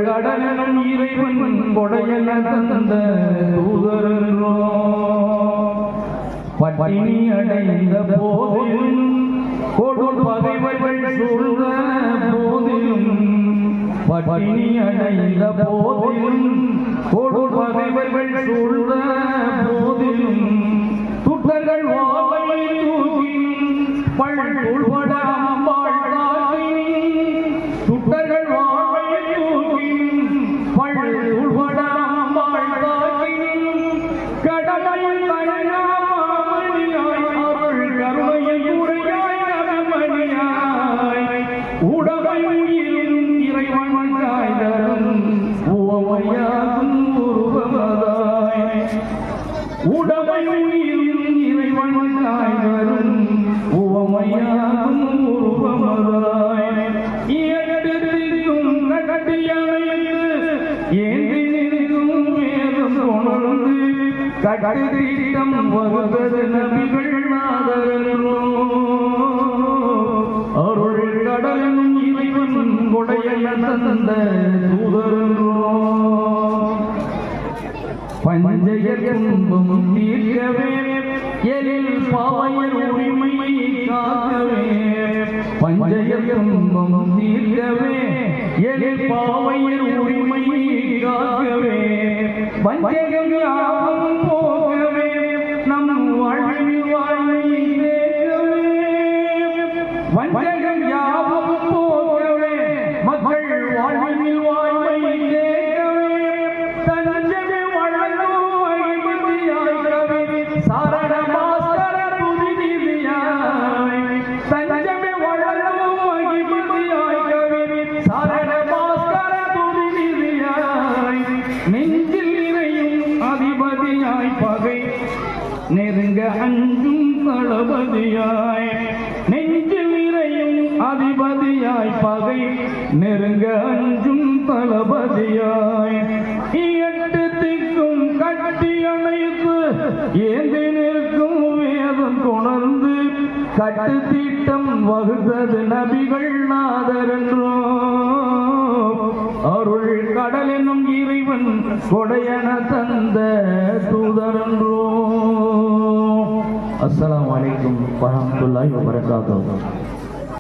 கடலும் இறைவன் கொடையன தந்த தூதரோ பட்டினி அடைந்த போதிலும் கொடு பகைவர்கள் சூழ்ந்த போதிலும் பட்டினி அடைந்த போதிலும் கொடு பகைவர்கள் சூழ்ந்த போதிலும் துட்டர்கள் வாழை தூக்கினும் பள் உள்பட அம்பாள் தாக்கினும் துட்டர்கள் வாழை தூக்கினும் பள் உள்பட அம்பாள் தாக்கினும் கடமையில் கண்ணாமணியாய் அருள் கருணையை உரையாய் நகமணியாய் உடமையிலும் இறைவன் காய்தரும் உவமையாகும் உருவமதாய் உடமையிலும் இறைவன் காய்தரும் உவமையாகும் உருவமதாய் இயக்கத்திற்கும் கட்டியமைத்து ஏந்தி நிற்கும் வேதம் உணர்ந்து கட்டிடம் வருவது நபிகள் நாதரோ அருள் கடலும் இறைவன் கொடையன தந்த தூதரோ பஞ்சயர் துன்பம் தீர்க்கவே எழில் பாவையர் உரிமை காக்கவே பஞ்சயர் துன்பம் தீர்க்கவே எழில் பாவையர் உரிமை காக்கவே வஞ்சகம் யாவும் போகவே நம் வாழ்வில் வாய்மை தேக்கவே வஞ்சகம் யாவும் போகவே மக்கள் வாழ்வில் வாய்மை தேக்கவே தஞ்சமே வளரும் அகிமதியாய் கவி சாரண மாஸ்கர புதிதியாய் தஞ்சமே வளரும் அகிமதியாய் கவி சாரண மாஸ்கர புதிதியாய் நெஞ்சில் நிறையும் அதிபதியாய் பகை நெருங்க அஞ்சும் தளபதியாய் நெஞ்சில் நிறையும் அதிபதியாய் பகை நெருங்க அஞ்சும் தளபதியாய் எட்டு திக்கும் கட்டி அணைத்து ஏந்தி நிற்கும் வேதம் கொணர்ந்து கட்டு தீட்டம் வகுத்தது நபிகள் நாதரன்றோ அருள் கடலெனும் இறைவன் கொடையன தந்த தூதரன்றோ. அஸ்ஸலாமு அலைக்கும் வரஹ்மத்துல்லாஹி வபரகாத்துஹு.